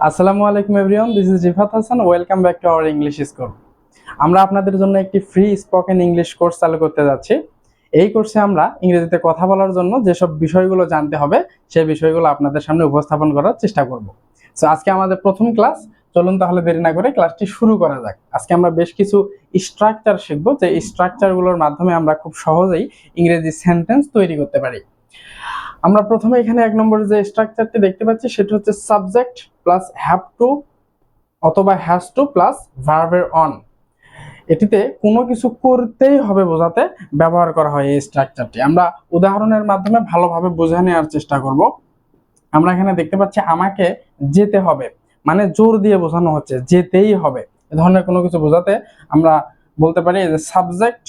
আসসালামু আলাইকুম everyone, this is Rifat Hasan. Welcome back to our English school. আমরা আপনাদের জন্য একটি ফ্রি স্পোকেন ইংলিশ কোর্স চালু করতে যাচ্ছি। এই কোর্সে আমরা ইংরেজিতে কথা বলার জন্য যেসব বিষয়গুলো জানতে হবে সেই বিষয়গুলো আপনাদের সামনে উপস্থাপন করার চেষ্টা করব। সো আজকে আমাদের প্রথম ক্লাস। চলুন তাহলে দেরি না করে ক্লাসটি শুরু করা যাক। আজকে আমরা বেশ কিছু স্ট্রাকচার শিখব, যে স্ট্রাকচারগুলোর মাধ্যমে আমরা খুব সহজেই ইংরেজি সেন্টেন্স তৈরি করতে পারি। আমরা প্রথমে এখানে এক নম্বরে যে স্ট্রাকচারটি দেখতে পাচ্ছি সেটা হচ্ছে সাবজেক্ট প্লাস হ্যাভ টু অথবা হ্যাজ টু প্লাস ভার্বের অন। এটিতে কোনো কিছু করতেই হবে বোঝাতে ব্যবহার করা হয় এই স্ট্রাকচারটি। আমরা উদাহরণের মাধ্যমে ভালোভাবে বোঝা নেওয়ার চেষ্টা করব। আমরা এখানে দেখতে পাচ্ছি আমাকে যেতে হবে, মানে জোর দিয়ে বোঝানো হচ্ছে যেতেই হবে। এ ধরনের কোনো কিছু বোঝাতে আমরা বলতে পারি যে subject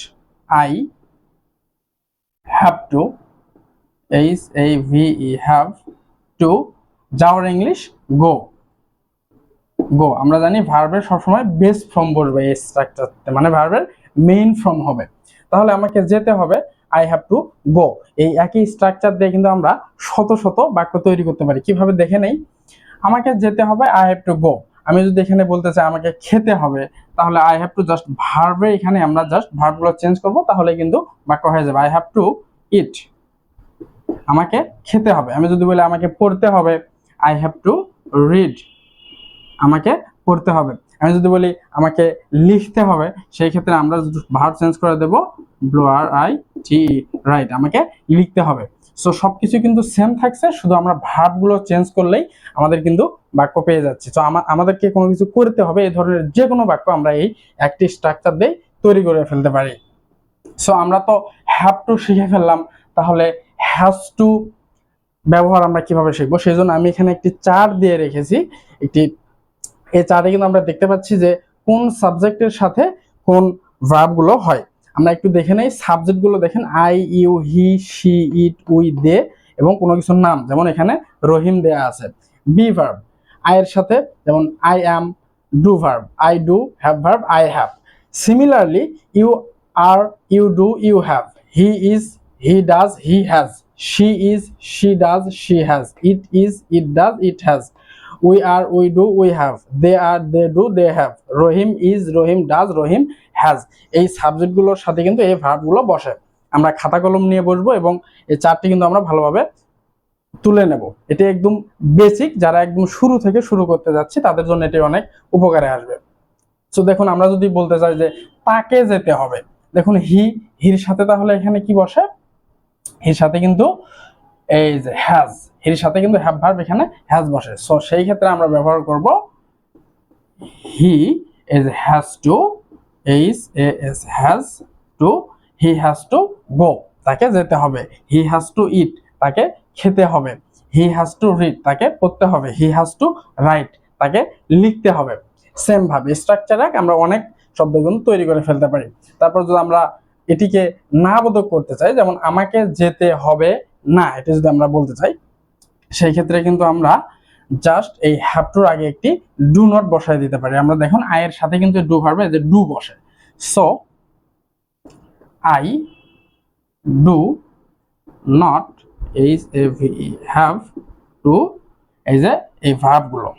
I have two, HAVE have to, যাওয়ার ইংলিশ গো। গো আমরা জানি ভার্বের সবসময় বেস ফর্ম বসবে এই স্ট্রাকচারতে, মানে ভার্বের মেইন ফর্ম হবে। তাহলে আমাকে যেতে হবে আই হ্যাভ টু গো। এই একই স্ট্রাকচার দিয়ে কিন্তু আমরা শত শত বাক্য তৈরি করতে পারি। কিভাবে দেখে নেই। আমাকে যেতে হবে আই হ্যাভ টু গো। আমি যদি এখানে বলতে চাই আমাকে খেতে হবে, তাহলে আই হ্যাভ টু জাস্ট ভার্বে এখানে আমরা জাস্ট ভার্বগুলো চেঞ্জ করব, তাহলে কিন্তু বাক্য হয়ে যাবে আই হ্যাভ টু ইট। আমাকে খেতে হবে। আমি যদি বলি আমাকে পড়তে হবে, আই হ্যাভ টু রিড। আমাকে পড়তে হবে। আমি যদি বলি আমাকে লিখতে হবে, সেই ক্ষেত্রে আমরা ভার্ব চেঞ্জ করে দেব RITE, রাইট। আমাকে লিখতে হবে। সো সবকিছু কিন্তু সেম থাকছে, শুধু আমরা ভার্বগুলো চেঞ্জ করলেই আমাদের কিন্তু বাক্য পেয়ে যাচ্ছে। তো আমাদেরকে কোনো কিছু করতে হবে, এই ধরনের যে কোনো বাক্য আমরা এই একটি স্ট্রাকচার দিয়ে তৈরি করে ফেলতে পারি। সো আমরা তো হ্যাভ টু শিখে ফেললাম, তাহলে হ্যাজ টু ব্যবহার আমরা কিভাবে শিখবো, সেই জন্য আমি এখানে একটি চার্ট দিয়ে রেখেছি। এই চার্টে কিন্তু আমরা দেখতে পাচ্ছি যে কোন সাবজেক্টের সাথে কোন ভার্বগুলো হয়। আমরা একটু দেখে নেই। সাবজেক্টগুলো দেখেন I, you, he, she, it, we, they এবং কোনো কিছুর নাম, যেমন এখানে রহিম দেয়া আছে। বি ভার্ব আই এর সাথে, যেমন I am. Do verb I do. Have verb I have. Similarly you are, you do, you have. He is, he does, he has. She is, she does, she has. It is, it does, it has. We are, we do, we have. They are, they do, they have. Rahim is, Rahim does, Rahim has. এই সাবজেক্টগুলোর সাথে কিন্তু এই ভার্বগুলো বসে। আমরা খাতা কলম নিয়ে বসবো এবং এই চারটি কিন্তু আমরা ভালোভাবে তুলে নেব। এটি একদম বেসিক, যারা একদম শুরু থেকে শুরু করতে যাচ্ছে তাদের জন্য এটি অনেক উপকারে আসবে। তো দেখুন, আমরা যদি বলতে চাই যে তাকে যেতে হবে, দেখুন হির সাথে তাহলে এখানে কি বসে? হির সাথে কিন্তু এই যে হ্যাজ, এর সাথে কিন্তু হ্যাভ ভার্ব এখানে হ্যাজ বসে। সো সেই ক্ষেত্রে আমরা ব্যবহার করব he is has to, has to. He has to go, তাকে যেতে হবে। হি হ্যাজ টু ইট, তাকে খেতে হবে। হি হ্যাজ টু রিড, তাকে পড়তে হবে। হি হ্যাজ টু রাইট, তাকে লিখতে হবে। সেম ভাবে স্ট্রাকচারে আমরা অনেক শব্দ কিন্তু তৈরি করে ফেলতে পারি। তারপর যদি আমরা এটিকে না বোধক করতে চাই, যেমন আমাকে যেতে হবে না, এটা যদি আমরা বলতে চাই, সেই ক্ষেত্রে কিন্তু আমরা জাস্ট এই হ্যাভ টুর আগে একটি ডু নট বসায় দিতে পারি। আমরা দেখুন আই এর সাথে কিন্তু ডু ভার্বে যে ডু বসে। So I do not, have to, এই যে এই ভার্বগুলো,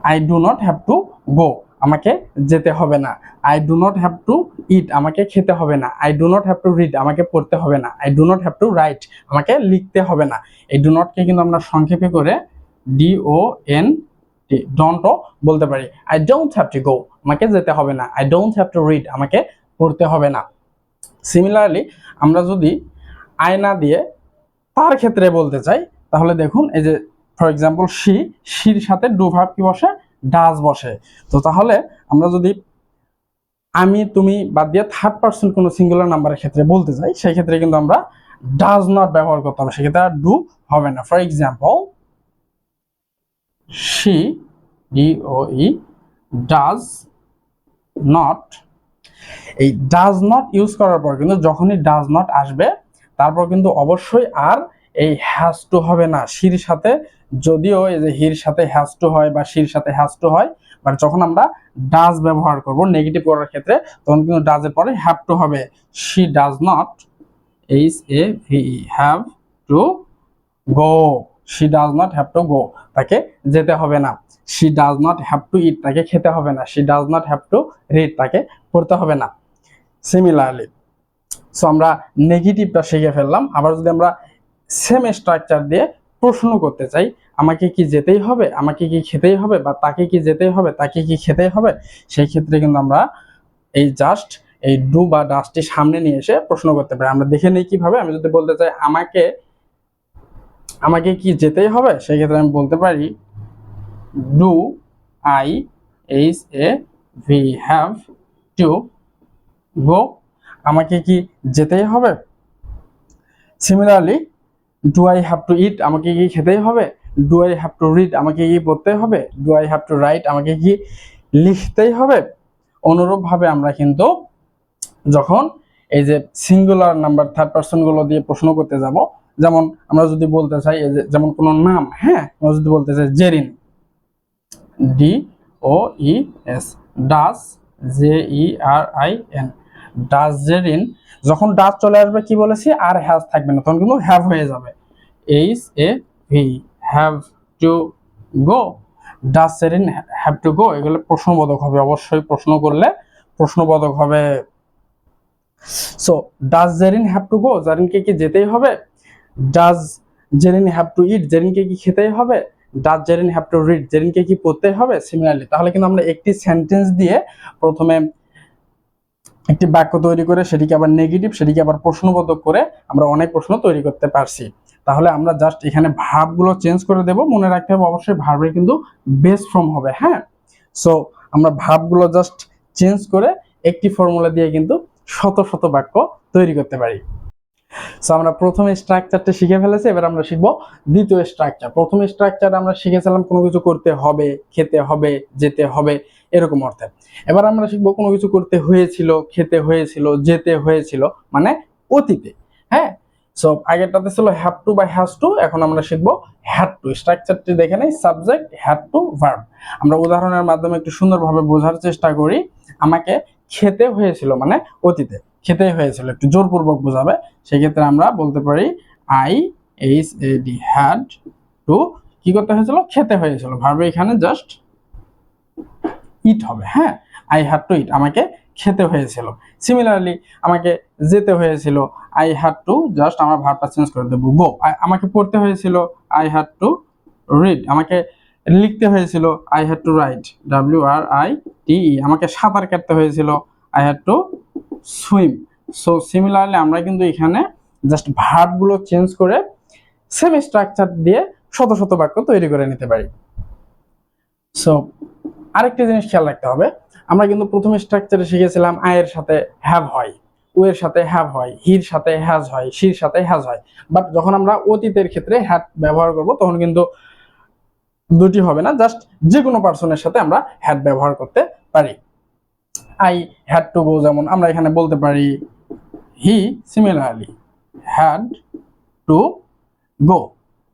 I do not have to go, আমাকে যেতে হবে না। I do not have to eat, আমাকে খেতে হবে না। I do not have to read, আমাকে পড়তে হবে না। I do not have to write, আমাকে লিখতে হবে না। এই ডু নটকে কিন্তু আমরা সংক্ষেপে করে DONT, ডোন্টও বলতে পারি। I don't have to go, আমাকে যেতে হবে না। I don't have to read, আমাকে পড়তে হবে না। সিমিলারলি আমরা যদি আয়না দিয়ে তার ক্ষেত্রে বলতে চাই, তাহলে দেখুন এই যে ফর এক্সাম্পল শির সাথে ডু ভার্ব কি বসে? ডাজ বসে। তো তাহলে আমরা যদি আমি তুমি বাদ দিয়ে থার্ড পারসন কোনো সিঙ্গুলার নাম্বারের ক্ষেত্রে বলতে চাই, সেই ক্ষেত্রে কিন্তু আমরা ডাজ নট ব্যবহার করতে হবে, সেক্ষেত্রে আর ডু হবে না। For example she, DOE, does not. এই ডাজ নট ইউজ করার পর কিন্তু যখনই ডাজ নট আসবে, তারপর কিন্তু অবশ্যই আর এই হ্যাজ টু হবে না শির সাথে। যদিও এই যে হির সাথে হ্যাজ টু হয় বা শির সাথে হ্যাজ টু হয়, বাট যখন আমরা ডাজ ব্যবহার করব নেগেটিভ করার ক্ষেত্রে, তখন কিন্তু ডাজের পরে হ্যাভ টু হবে। She does not, HAVE, have to go, she does not have to go, তাকে যেতে হবে না। She does not have to eat, তাকে খেতে হবে না। She does not have to read, তাকে পড়তে হবে না। সিমিলারলি, সো আমরা নেগেটিভটা শিখে ফেললাম। আবার যদি আমরা সেম স্ট্রাকচার দিয়ে প্রশ্ন করতে চাই, আমাকে কি যেতেই হবে, আমাকে কি খেতেই হবে, বা তাকে কি যেতেই হবে, তাকে কি খেতেই হবে, সেই ক্ষেত্রে কিন্তু আমরা এই জাস্ট এই ডু বা ডাজটি সামনে নিয়ে এসে প্রশ্ন করতে পারি। আমরা দেখে নিই কিভাবে। আমি যদি বলতে চাই আমাকে কি যেতেই হবে, সেই ক্ষেত্রে আমি বলতে পারি do I H A V have to go, আমাকে কি যেতেই হবে। Similarly, do I have to eat, আমাকে কি খেতেই হবে। Do I have to read, আমাকে কি পড়তে হবে। Do I have to write, আমাকে কি লিখতেই হবে। অনুরূপভাবে আমরা কিন্তু যখন এই যে সিঙ্গুলার নাম্বার থার্ড পারসন গুলো দিয়ে প্রশ্ন করতে যাব, যেমন আমরা যদি বলতে চাই এই যে যেমন কোনো নাম, হ্যাঁ, আমরা যদি বলতে চাই Jerin, D O E S, does, J E R I N, does Jerin, যখন ডাস চলে আসবে কি বলেছি, আর হ্যাজ থাকবে না, তখন কিন্তু হ্যাভ হয়ে যাবে। H A V, have to go, does Jerin have to go, এগুলো প্রশ্নবোধক হবে। অবশ্যই প্রশ্ন করলে প্রশ্নবোধক হবে। So does Jerin have to go, জেরিনকে কি যেতেই হবে। Does Jerin have to eat, জেরিনকে কি খেতেই হবে। Does Jerin have to read, জেরিনকে কি পড়তে হবে। সিমিলারলি, তাহলে কিন্তু আমরা একটি সেন্টেন্স দিয়ে প্রথমে একটি বাক্য তৈরি করে সেটিকে আবার নেগেটিভ, সেটিকে আবার প্রশ্নবোধক করে আমরা অনেক প্রশ্ন তৈরি করতে পারছি। তাহলে আমরা জাস্ট এখানে ভার্বগুলো চেঞ্জ করে দেব। মনে রাখতে হবে অবশ্যই ভার্বের কিন্তু বেস ফর্ম হবে, হ্যাঁ। সো আমরা ভার্বগুলো জাস্ট চেঞ্জ করে একটি ফর্মুলা দিয়ে কিন্তু শত শত বাক্য তৈরি করতে পারি। সো আমরা প্রথম স্ট্রাকচারটা শিখে ফেলেছি, এবার আমরা শিখবো দ্বিতীয় স্ট্রাকচার। প্রথম স্ট্রাকচার আমরা শিখেছিলাম কোনো কিছু করতে হবে, খেতে হবে, যেতে হবে, এরকম অর্থে। এবার আমরা শিখবো কোনো কিছু করতে হয়েছিল, খেতে হয়েছিল, যেতে হয়েছিল, মানে অতীতে, হ্যাঁ। সো আগেরটাতে ছিল হ্যাভ টু বা হ্যাজ টু, এখন আমরা শিখবো হ্যাড টু। স্ট্রাকচারটি দেখে নেই, সাবজেক্ট, হ্যাড টু, ভার্ব। আমরা উদাহরণের মাধ্যমে একটু সুন্দরভাবে বোঝার চেষ্টা করি। আমাকে খেতে হয়েছিল মানে অতীতে, খেতে হয়েছিল, একটু জোরপূর্বক বোঝাবে। সেক্ষেত্রে আমরা বলতে পারি I H A D, had to, কি করতে হয়েছিল, খেতে হয়েছিল। ভার্বে এখানে জাস্ট ইট হবে, হ্যাঁ। আই হ্যাড টু ইট, আমাকে খেতে হয়েছিল। সিমিলারলি, আমাকে যেতে হয়েছিল, আই হ্যাড টু, জাস্ট আমরা ভার্বটা চেঞ্জ করে দেবো গো। আমাকে পড়তে হয়েছিল, আই হ্যাড টু রিড, আমাকে লিখতে হয়েছিল, I had to write, W R I T E, আমাকে সাঁতার কাটতে হয়েছিল, I had to swim. So similarly আমরা কিন্তু এখানে জাস্ট ভার্বগুলো চেঞ্জ করে সেম স্ট্রাকচার দিয়ে শত শত বাক্য তৈরি করে নিতে পারি। সো আরেকটা জিনিস খেয়াল রাখতে হবে, আমরা কিন্তু প্রথম স্ট্রাকচারে শিখেছিলাম আয়ের সাথে হ্যাভ হয়, ও এর সাথে হ্যাভ হয়, হির সাথে হ্যাজ হয়, শির সাথে হ্যাজ হয়। বাট যখন আমরা অতীতের ক্ষেত্রে হ্যাড ব্যবহার করব তখন কিন্তু দুটি হবে না, জাস্ট যে কোনো পার্সনের সাথে আমরা হ্যাড ব্যবহার করতে পারি। আই হ্যাড টু গো, যেমন আমরা এখানে বলতে পারি হি সিমিলারলি হ্যাড টু গো,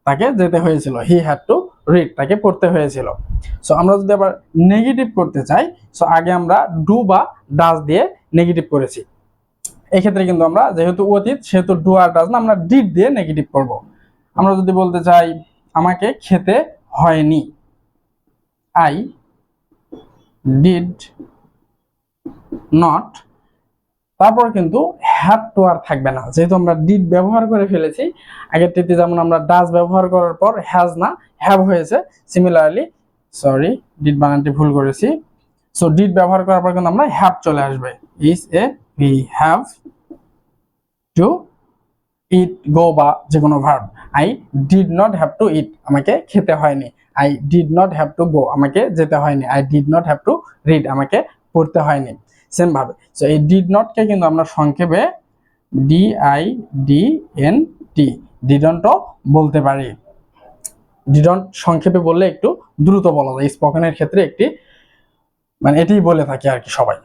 তাকে যেতে হয়েছিল। হি হ্যাড টু রিড, তাকে পড়তে হয়েছিল। সো আমরা যদি আবার নেগেটিভ করতে চাই, সো আগে আমরা ডু বা ডাজ দিয়ে নেগেটিভ করেছি। এক্ষেত্রে কিন্তু আমরা যেহেতু অতীত সেহেতু ডু আর ডাজ না, আমরা ডিড দিয়ে নেগেটিভ করব। আমরা যদি বলতে চাই আমাকে খেতে হয়নি, আই ডিড নট, তারপর কিন্তু হ্যাভ টু আর থাকবে না, যেহেতু আমরা ডিড ব্যবহার করে ফেলেছি। আগেরটিতে যেমন আমরা ডাজ ব্যবহার করার পর হ্যাজ না হ্যাভ হয়েছে। সিমিলারলি, সরি ডিড বানানটি ভুল করেছি। সো ডিড ব্যবহার করার পর কিন্তু আমরা হ্যাভ চলে আসবে, is A V, have to eat go বা যে কোনো verb. I did not have to eat, আমাকে খেতে হয়নি। I did not have to go, আমাকে যেতে হয়নি। I did not have to read, আমাকে পড়তে হয়নি। সেম ভাবে সো এই ডিড নটকে কিন্তু আমরা সংক্ষেপে DIDNT, ডিডন্টও বলতে পারি। ডিডন্ট সংক্ষেপে বললে একটু দ্রুত বলা যায়, স্পোকেনের ক্ষেত্রে একটি মানে এটাই বলে থাকি আর কি সবাই।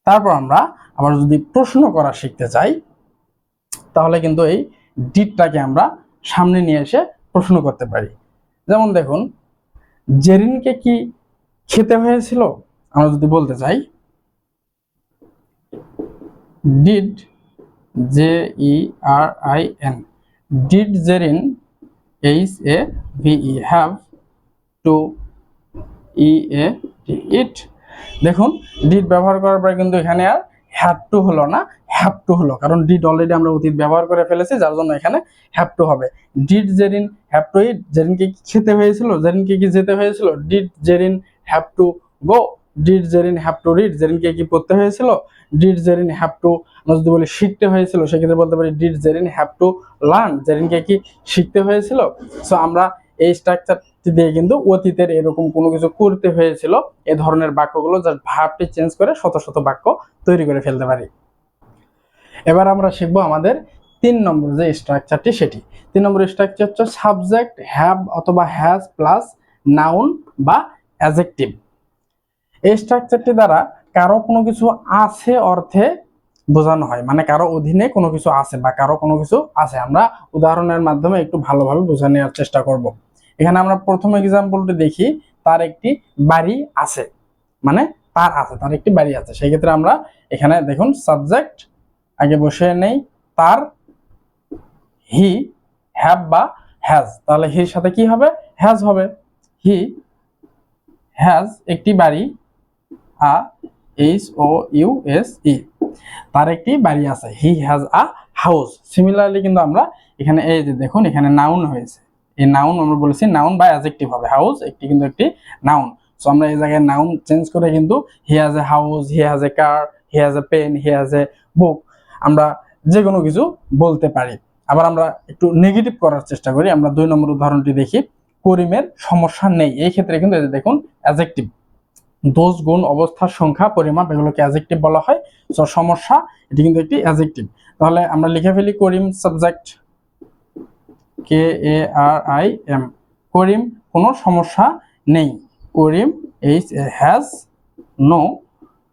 তারপর আমরা আবার যদি প্রশ্ন করা শিখতে চাই, তাহলে কিন্তু এই ডিডটাকে আমরা সামনে নিয়ে এসে প্রশ্ন করতে পারি। যেমন দেখুন, জেরিনকে কি খেতে হয়েছিল, আমরা যদি বলতে চাই did, JERIN, did Jerin H A V E, have to E A T, eat. দেখুন ডিড ব্যবহার করার পরে কিন্তু এখানে আর হ্যাভ টু হলো না, হ্যাভ টু হলো, কারণ ডিড অলরেডি আমরা অতীত ব্যবহার করে ফেলেছি, যার জন্য এখানে হ্যাভ টু হবে। Did Jerin have to eat, জেরিনকে কি খেতে হয়েছিল, জেরিনকে কি যেতে হয়েছিল, did Jerin have to go, did Jerin have to read, জেরিনকে কি পড়তে হয়েছিল, ডিড জেরিন হ্যাভ টু, আমরা যদি বলি শিখতে হয়েছিল সেক্ষেত্রে বলতে পারি did Jerin have to learn, জেরিনকে কি শিখতে হয়েছিল। সো আমরা এই স্ট্রাকচারটি দিয়ে কিন্তু অতীতের এরকম কোনো কিছু করতে হয়েছিল এ ধরনের বাক্যগুলো জাস্ট ভার্বটি চেঞ্জ করে শত শত বাক্য তৈরি করে ফেলতে পারি। এবার আমরা শিখবো আমাদের 3 নম্বর যে স্ট্রাকচারটি, সেটি 3 নম্বর স্ট্রাকচার হচ্ছে সাবজেক্ট হ্যাভ অথবা হ্যাজ প্লাস নাউন বা অ্যাডজেক্টিভ। এই স্ট্রাকচারটি দ্বারা কারো কোনো কিছু আছে অর্থে বোঝানো হয়, মানে কারো অধীনে কোনো কিছু আছে বা কারো কোনো কিছু আছে। আমরা উদাহরণের মাধ্যমে একটু ভালোভাবে বোঝা নেওয়ার চেষ্টা করব। এখানে আমরা প্রথম এক্সাম্পলটি দেখি, তার একটি বাড়ি আছে, মানে তার আছে, তার একটি বাড়ি আছে। সেই ক্ষেত্রে আমরা এখানে দেখুন সাবজেক্ট আগে বসিয়ে নেই, তার, হি, হ্যাভ বা হ্যাজ, তাহলে হির সাথে কি হবে, হ্যাজ হবে। হি হ্যাজ একটি বাড়ি, a H O U S E, তার একটি বাড়ি আছে, he has a house. Similarly কিন্তু আমরা এখানে এই যে দেখুন এখানে নাউন হয়েছে, এই নাউন আমরা বলেছি নাউন বা অ্যাডজেক্টিভ হবে, হাউস একটি কিন্তু একটি নাউন। সো আমরা এই জায়গায় নাউন চেঞ্জ করে কিন্তু he has a house, he has a car, he has a pen, he has a book, আমরা যে কোনো কিছু বলতে পারি। আবার আমরা একটু নেগেটিভ করার চেষ্টা করি, আমরা 2 নম্বর উদাহরণটি দেখি, করিমের সমস্যা নেই। এই ক্ষেত্রে কিন্তু এই যে দেখুন অ্যাডজেক্টিভ, দোষ, গুণ, অবস্থার সংখ্যা, পরিমাপ, এগুলোকে অ্যাডজেক্টিভ বলা হয়। সো সমস্যা এটি কিন্তু একটি অ্যাডজেক্টিভ। তাহলে আমরা লিখে ফেলি Karim subject, K A R I M, Karim কোনো সমস্যা নেই, Karim H A has no,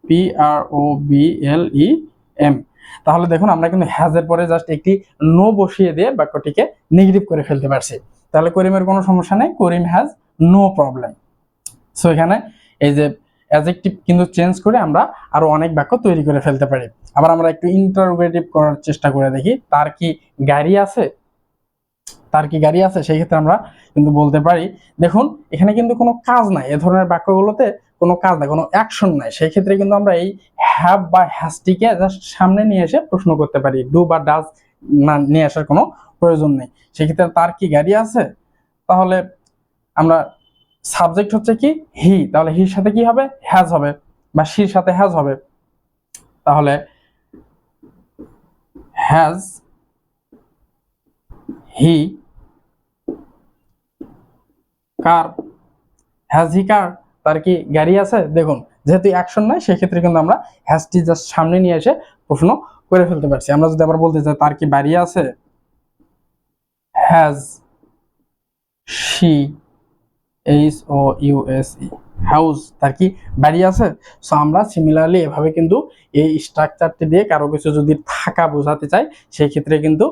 P R O B L E M. তাহলে দেখুন আমরা কিন্তু হ্যাজ এর পরে জাস্ট একটি নো বসিয়ে দিয়ে বাক্যটিকে নেগেটিভ করে ফেলতে পারছি। তাহলে করিমের কোনো সমস্যা নেই, করিম হ্যাজ নো প্রবলেম। সো এখানে এই যে অ্যাডজেক্টিভ কিন্তু চেঞ্জ করে আমরা আরো অনেক বাক্য তৈরি করে ফেলতে পারি। আবার আমরা একটু ইন্টারোগেটিভ করার চেষ্টা করে দেখি, তার কি গাড়ি আছে, তার কি গাড়ি আছে, সেই ক্ষেত্রে আমরা কিন্তু বলতে পারি, দেখুন এখানে কিন্তু কোনো কাজ নাই, এ ধরনের বাক্যগুলোতে কোনো কাজ নাই, কোনো অ্যাকশন নাই, সেই ক্ষেত্রে কিন্তু আমরা এই হ্যাভ বা হ্যাজটিকে জাস্ট সামনে নিয়ে এসে প্রশ্ন করতে পারি, ডু বা ডাজ না নিয়ে আসার কোনো প্রয়োজন নেই। সেই ক্ষেত্রে তার কি গাড়ি আছে, তাহলে আমরা সাবজেক্ট হচ্ছে কি হি, তাহলে হির সাথে কি হবে, হ্যাজ হবে, বা শির সাথে হ্যাজ হবে। তাহলে has he car, has he কার, তার কি গাড়ি আছে। দেখুন যেহেতু অ্যাকশন নাই সেই ক্ষেত্রে কিন্তু আমরা হ্যাজটি জাস্ট সামনে নিয়ে এসে প্রশ্ন করে ফেলতে পারছি। আমরা যদি আবার বলতে চাই তার কি বাড়ি আছে, has she, H O U S E, house, তার কি বাড়ি আছে। সো আমরা সিমিলারলি এভাবে কিন্তু এই স্ট্রাকচারটি দিয়ে কারো কিছু যদি থাকা বোঝাতে চাই সেই ক্ষেত্রে কিন্তু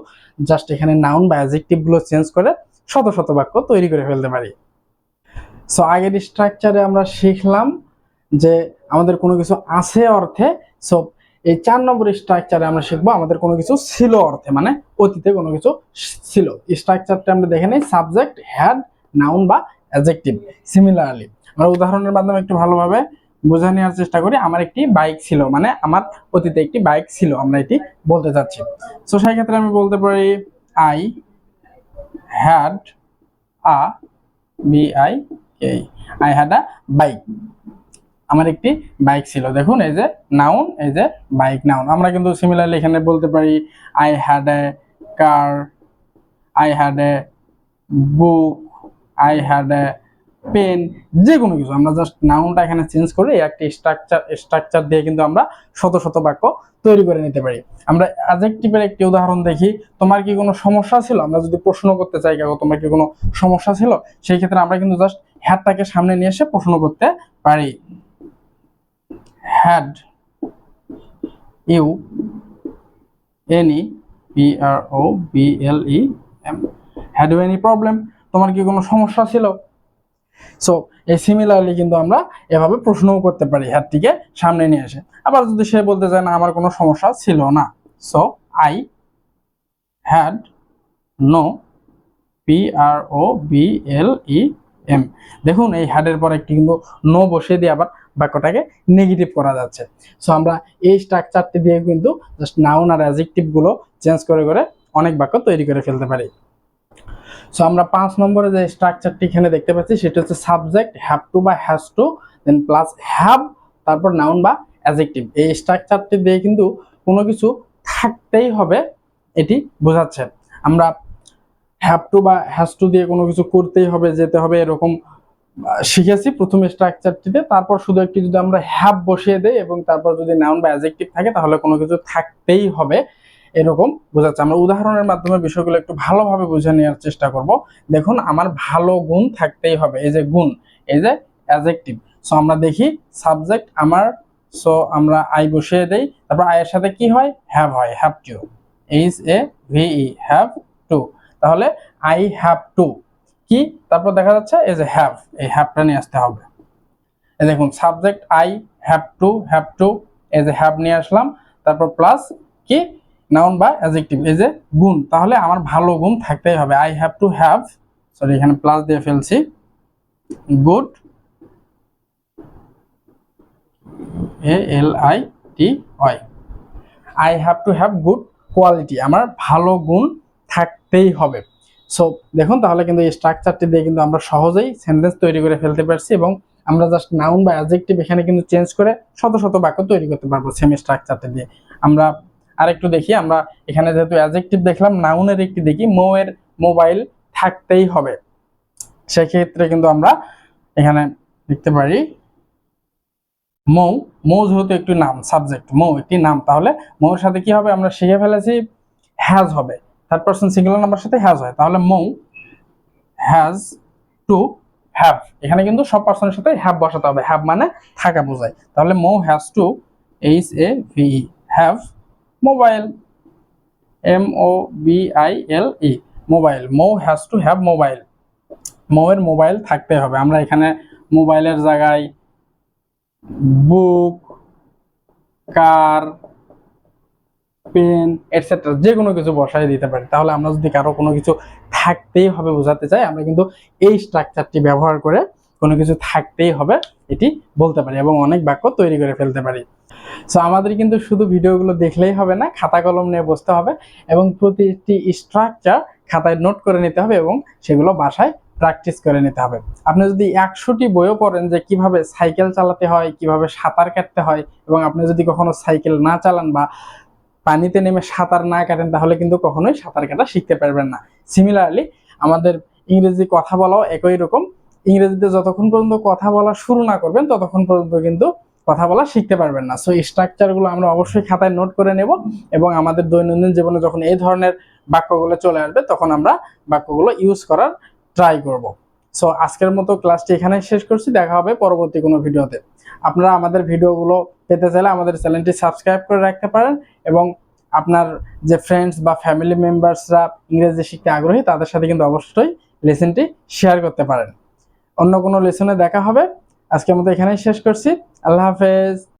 জাস্ট এখানে নাউন বা অ্যাডজেক্টিভ গুলো চেঞ্জ করে শত শত বাক্য তৈরি করে ফেলতে পারি। সো আগের স্ট্রাকচারে আমরা শিখলাম যে আমাদের কোনো কিছু আছে অর্থে। সো এই 4 নম্বর স্ট্রাকচারে আমরা শিখবো আমাদের কোনো কিছু ছিল অর্থে, মানে অতীতে কোনো কিছু ছিল। স্ট্রাকচারটা আমরা দেখে নেই, সাবজেক্ট, হ্যাড, নাউন বা অ্যাডজেক্টিভ। সিমিলারলি আমরা উদাহরণের মাধ্যমে একটু ভালোভাবে বোঝা নেওয়ার চেষ্টা করি। আমার একটি বাইক ছিল, মানে আমার অতীতে একটি বাইক ছিল, আমরা এটি বলতে চাচ্ছি। সো সেই ক্ষেত্রে আমি বলতে পারি I had a B I K, I had a bike, আমার একটি বাইক ছিল। দেখুন এই যে নাউন, এই যে বাইক নাউন। আমরা কিন্তু সিমিলারলি এখানে বলতে পারি I had a car, I had a book, I had a pen, যে কোনো কিছু আমরা জাস্ট নাউনটা এখানে চেঞ্জ করে একটি স্ট্রাকচার দিয়ে কিন্তু আমরা শত শত বাক্য তৈরি করে নিতে পারি। আমরা অ্যাডজেক্টিভের একটি উদাহরণ দেখি, তোমার কি কোনো সমস্যা ছিল। আমরা যদি প্রশ্ন করতে চাই কাকু তোমার কি কোনো সমস্যা ছিল, সেই ক্ষেত্রে আমরা কিন্তু জাস্ট হ্যাডটাকে সামনে নিয়ে এসে প্রশ্ন করতে পারি, had you any, problem, had you any problem, তোমার কি কোনো সমস্যা ছিল। সো এই সিমিলারলি কিন্তু আমরা এভাবে প্রশ্নও করতে পারি হ্যাডটিকে সামনে নিয়ে এসে। আবার যদি সে বলতে চায় না আমার কোনো সমস্যা ছিল না, so I had no PROBLEM। দেখুন এই হ্যাডের পর একটি কিন্তু নো বসিয়ে দিয়ে আবার বাক্যটাকে নেগেটিভ করা যাচ্ছে। সো আমরা এই স্ট্রাকচারটি দিয়ে কিন্তু জাস্ট নাউন আর অ্যাডজেক্টিভ গুলো চেঞ্জ করে করে অনেক বাক্য তৈরি করে ফেলতে পারি। সো আমরা 5 নম্বরে যে স্ট্রাকচারটি এখানে দেখতে পাচ্ছি সেটা হচ্ছে সাবজেক্ট হ্যাভ টু বা has to then plus have তারপর নাউন বা অ্যাডজেক্টিভ। এই স্ট্রাকচারটি দিয়ে কিন্তু কোনো কিছু থাকতেই হবে এটি বোঝাচ্ছে। আমরা হ্যাভ টু বা হ্যাজ টু দিয়ে কোনো কিছু করতেই হবে, যেতে হবে, এরকম শিখেছি প্রথম স্ট্রাকচারটিতে। তারপর শুধু একটি যদি আমরা হ্যাভ বসিয়ে দেই এবং তারপর যদি নাউন বা অ্যাডজেক্টিভ থাকে তাহলে কোনো কিছু থাকতেই হবে এরকম বোঝাচ্ছে। আমরা উদাহরণের মাধ্যমে বিষয়গুলো একটু ভালোভাবে বুঝে নেওয়ার চেষ্টা করব। দেখুন আমার ভালো গুণ থাকতেই হবে, এই যে গুণ, এই যে অ্যাডজেক্টিভ। সো আমরা দেখি সাবজেক্ট আমার, সো আমরা আই বসিয়ে দেই, তারপর আয়ের সাথে কি হয়, হ্যাভ হয়, have to, HAVE, have two. তাহলে আই হ্যাভ টু কি, তারপর দেখা যাচ্ছে এই যে হ্যাভ, এই হ্যাভটা নিয়ে আসতে হবে। এই দেখুন সাবজেক্ট আই, হ্যাভ টু, এই যে হ্যাভ নিয়ে আসলাম, তারপর প্লাস কি, নাউন বা অ্যাডজেক্টিভ, এই যে গুণ। তাহলে আমার ভালো গুণ থাকতেই হবে, I have to have, sorry এখানে প্লাস দিয়ে ফেলছি, good, ALITY, I have to have good quality, আমার ভালো গুণ থাকতেই হবে। সো দেখুন তাহলে কিন্তু এই স্ট্রাকচারটি দিয়ে কিন্তু আমরা সহজেই সেন্টেন্স তৈরি করে ফেলতে পারছি এবং আমরা জাস্ট নাউন বা অ্যাডজেক্টিভ এখানে কিন্তু চেঞ্জ করে শত শত বাক্য তৈরি করতে পারবো সেম স্ট্রাকচারটি দিয়ে। আমরা আরেকটু দেখি, আমরা এখানে যেহেতু অ্যাডজেক্টিভ দেখলাম, নাউনের একটি দেখি, মৌয়ের মোবাইল থাকতেই হবে। সেক্ষেত্রে কিন্তু আমরা এখানে দেখতে পারি মৌ, মৌ যেহেতু একটি নাম, সাবজেক্ট মৌ একটি নাম, তাহলে মৌর সাথে কি হবে, আমরা শিখে ফেলেছি হ্যাজ হবে, থার্ড পারসন সিঙ্গুলার নাম্বার সাথে হ্যাজ হয়, তাহলে মৌ হ্যাজ টু হ্যাভ, এখানে কিন্তু সব পার্সনের সাথে হ্যাভ বসাতে হবে, হ্যাভ মানে থাকা বোঝায়। তাহলে Mou has to, HAVE, have mobile, MOBILE, mobile, Mou has to have mobile, মৌয়ের মোবাইল থাকতে হবে। আমরা এখানে মোবাইলের জায়গায় বুক, কার, পেন এটসেট্রা যে কোনো কিছু বসাই দিতে পারি। তাহলে আমরা যদি কারো কোনো কিছু থাকতেই হবে বোঝাতে চাই, আমরা কিন্তু এই স্ট্রাকচারটি ব্যবহার করে কোনো কিছু থাকতেই হবে এটি বলতে পারি এবং অনেক বাক্য তৈরি করে ফেলতে পারি। সো আমাদের কিন্তু শুধু ভিডিওগুলো দেখলেই হবে না, খাতা কলম নিয়ে বসতে হবে এবং প্রতিটি স্ট্রাকচার খাতায় নোট করে নিতে হবে এবং সেগুলো বাসায় প্র্যাকটিস করে নিতে হবে। আপনি যদি 100টি বইও পড়েন যে কিভাবে সাইকেল চালাতে হয়, কিভাবে সাঁতার কাটতে হয়, এবং আপনি যদি কখনো সাইকেল না চালান বা পানিতে নেমে সাঁতার না কাটেন তাহলে কিন্তু কখনোই সাঁতার কাটা শিখতে পারবেন না। সিমিলারলি আমাদের ইংরেজি কথা বলাও একই রকম, ইংরেজিতে যতক্ষণ পর্যন্ত কথা বলা শুরু না করবেন ততক্ষণ পর্যন্ত কিন্তু কথা বলা শিখতে পারবেন না। সো এই স্ট্রাকচারগুলো আমরা অবশ্যই খাতায় নোট করে নেব এবং আমাদের দৈনন্দিন জীবনে যখন এই ধরনের বাক্যগুলো চলে আসবে তখন আমরা বাক্যগুলো ইউজ করার ট্রাই করব। সো আজকের মতো ক্লাসটি এখানেই শেষ করছি, দেখা হবে পরবর্তী কোনো ভিডিওতে। আপনারা আমাদের ভিডিওগুলো পেতে চাইলে আমাদের চ্যানেলটি সাবস্ক্রাইব করে রাখতে পারেন এবং আপনার যে ফ্রেন্ডস বা ফ্যামিলি মেম্বার্সরা ইংরেজি শিখতে আগ্রহী তাদের সাথে কিন্তু অবশ্যই লেসনটি শেয়ার করতে পারেন। অন্য কোনো লেসনে দেখা হবে। আজকের মতো এখানেই শেষ করছি। আল্লাহ হাফেজ।